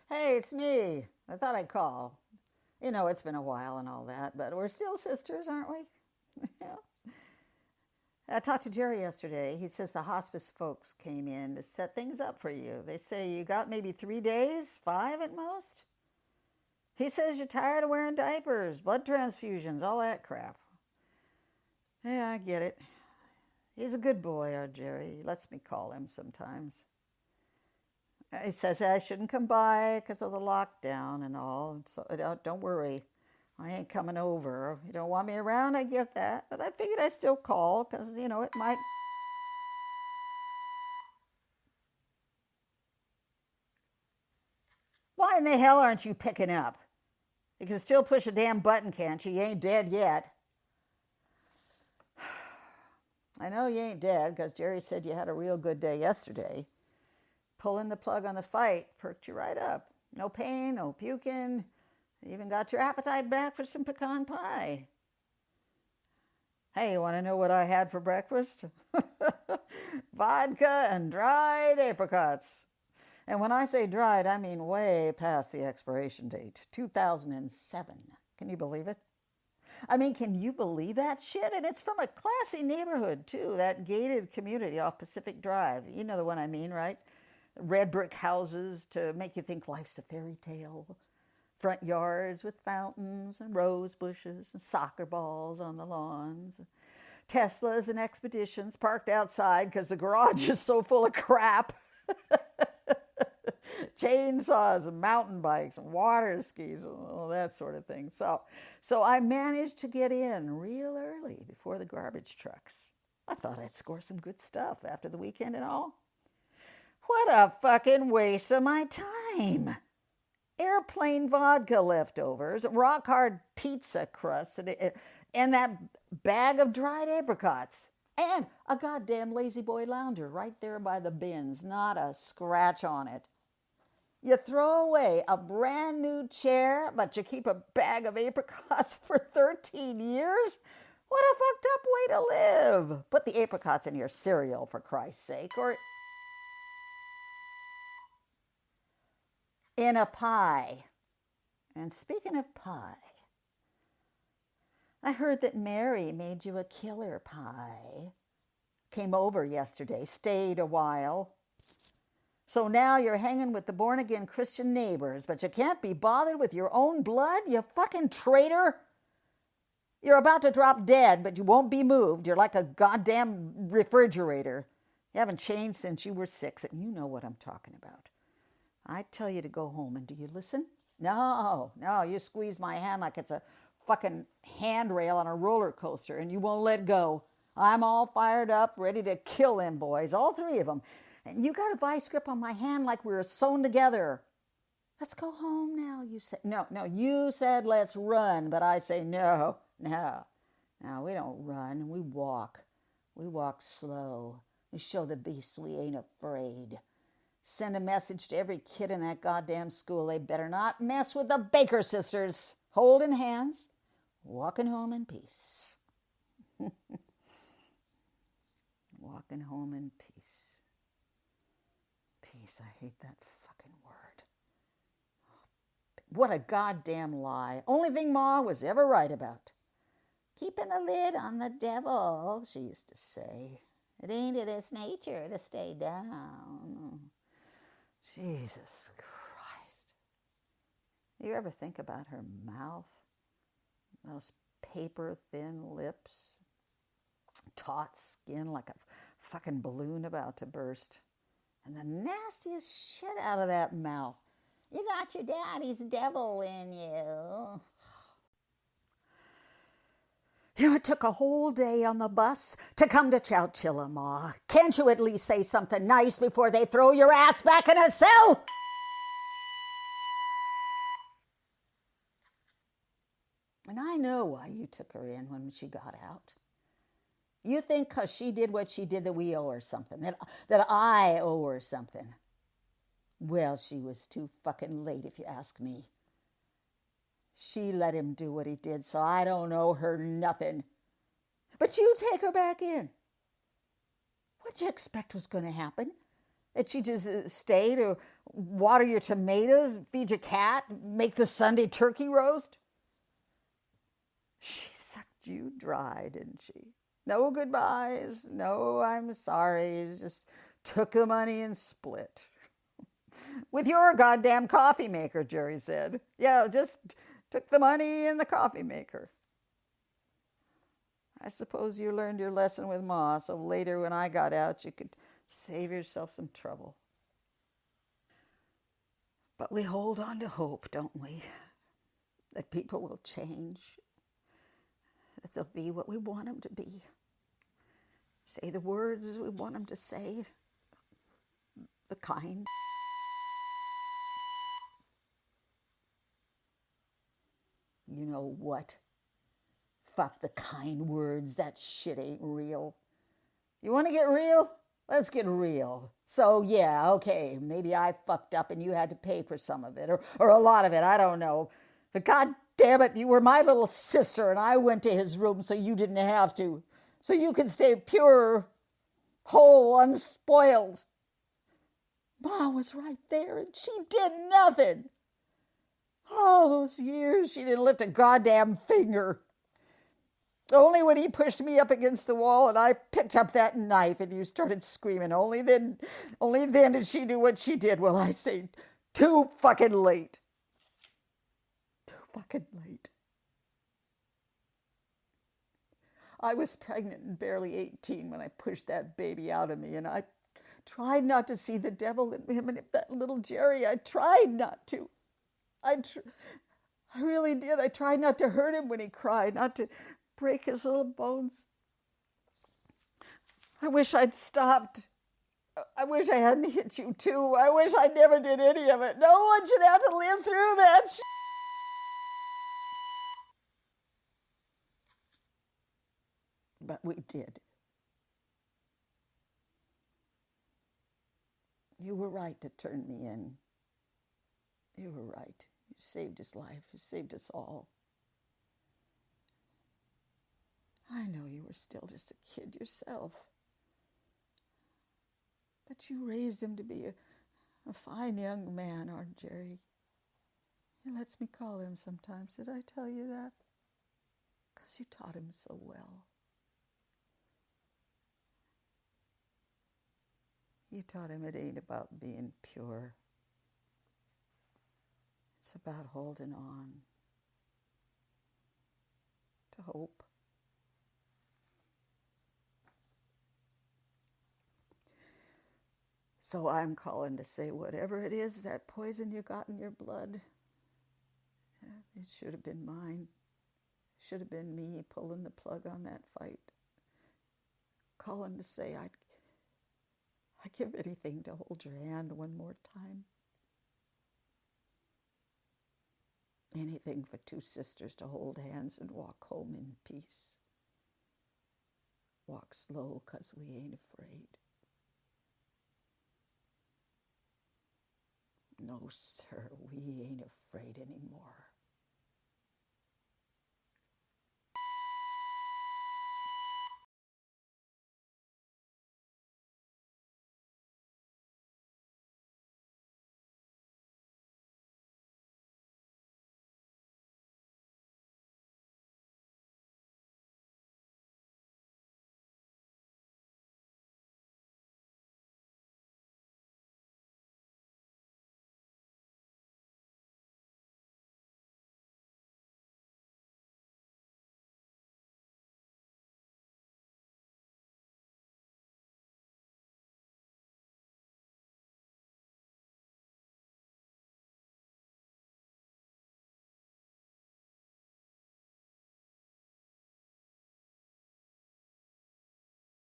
Hey, it's me. I thought I'd call. It's been a while and all that, but we're still sisters, aren't we? Yeah. I talked to Jerry yesterday. He says the hospice folks came in to set things up for you. They say you got maybe 3 days, 5 at most. He says you're tired of wearing diapers, blood transfusions, all that crap. Yeah, I get it. He's a good boy, our Jerry. He lets me call him sometimes. He says I shouldn't come by because of the lockdown and all. So don't worry. I ain't coming over. You don't want me around, I get that. But I figured I'd still call because, it might. Why in the hell aren't you picking up? You can still push a damn button, can't you? You ain't dead yet. I know you ain't dead because Jerry said you had a real good day yesterday. Pulling the plug on the fight perked you right up. No pain, no puking. Even got your appetite back for some pecan pie. Hey, you want to know what I had for breakfast? Vodka and dried apricots. And when I say dried, I mean way past the expiration date, 2007. Can you believe it? I mean, can you believe that shit? And it's from a classy neighborhood, too, that gated community off Pacific Drive. You know the one I mean, right? Red brick houses to make you think life's a fairy tale. Front yards with fountains and rose bushes and soccer balls on the lawns. Teslas and expeditions parked outside because the garage is so full of crap. Chainsaws and mountain bikes and water skis and all that sort of thing. So I managed to get in real early before the garbage trucks. I thought I'd score some good stuff after the weekend and all. What a fucking waste of my time. Airplane vodka leftovers, rock hard pizza crusts, and that bag of dried apricots. And a goddamn lazy boy lounger right there by the bins, not a scratch on it. You throw away a brand new chair, but you keep a bag of apricots for 13 years? What a fucked up way to live. Put the apricots in your cereal, for Christ's sake, or in a pie. And speaking of pie, I heard that Mary made you a killer pie. Came over yesterday, stayed a while. So now you're hanging with the born-again Christian neighbors, but you can't be bothered with your own blood, you fucking traitor. You're about to drop dead, but you won't be moved. You're like a goddamn refrigerator. You haven't changed since you were 6, and you know what I'm talking about. I tell you to go home, and do you listen? No, you squeeze my hand like it's a fucking handrail on a roller coaster, and you won't let go. I'm all fired up, ready to kill them boys, all 3 of them. And you got a vice grip on my hand like we were sewn together. Let's go home now, you said. No, you said let's run, but I say no. No, we don't run, we walk. We walk slow. We show the beasts we ain't afraid. Send a message to every kid in that goddamn school. They better not mess with the Baker sisters. Holding hands, walking home in peace. Walking home in peace. Peace, I hate that fucking word. What a goddamn lie. Only thing Ma was ever right about. Keeping a lid on the devil, she used to say. It ain't in its nature to stay down. Jesus Christ. You ever think about her mouth? Those paper-thin lips? Taut skin like a fucking balloon about to burst. And the nastiest shit out of that mouth. You got your daddy's devil in you. It took a whole day on the bus to come to Chowchilla, Ma. Can't you at least say something nice before they throw your ass back in a cell? And I know why you took her in when she got out. You think because she did what she did that we owe her something, that I owe her something. Well, she was too fucking late if you ask me. She let him do what he did, so I don't owe her nothing. But you take her back in. What'd you expect was going to happen? That you just stay to water your tomatoes, feed your cat, make the Sunday turkey roast? She sucked you dry, didn't she? No goodbyes, no I'm sorry, just took the money and split. With your goddamn coffee maker, Jerry said. Yeah, just took the money and the coffee maker. I suppose you learned your lesson with Ma, so later when I got out, you could save yourself some trouble. But we hold on to hope, don't we? That people will change, that they'll be what we want them to be. Say the words we want them to say, the kind. You know what? Fuck the kind words. That shit ain't real. You want to get real? Let's get real. So, yeah, okay, maybe I fucked up and you had to pay for some of it, or a lot of it, I don't know. But God damn it, you were my little sister and I went to his room so you didn't have to. So you can stay pure, whole, unspoiled. Ma was right there and she did nothing. All those years she didn't lift a goddamn finger. Only when he pushed me up against the wall and I picked up that knife and you started screaming. Only then did she do what she did. Well, I say, too fucking late. Too fucking late. I was pregnant and barely 18 when I pushed that baby out of me, and I tried not to see the devil in him and in that little Jerry. I tried not to. I really did. I tried not to hurt him when he cried, not to break his little bones. I wish I'd stopped. I wish I hadn't hit you too. I wish I never did any of it. No one should have to live through that shit. But we did. You were right to turn me in. You were right. You saved his life. You saved us all. I know you were still just a kid yourself. But you raised him to be a fine young man, Aunt Jerry. He lets me call him sometimes. Did I tell you that? Because you taught him so well. You taught him it ain't about being pure. It's about holding on to hope. So I'm calling to say whatever it is, that poison you got in your blood, it should have been mine. It should have been me pulling the plug on that fight. Calling to say I'd give anything to hold your hand one more time. Anything for two sisters to hold hands and walk home in peace. Walk slow 'cause we ain't afraid. No, sir, we ain't afraid anymore.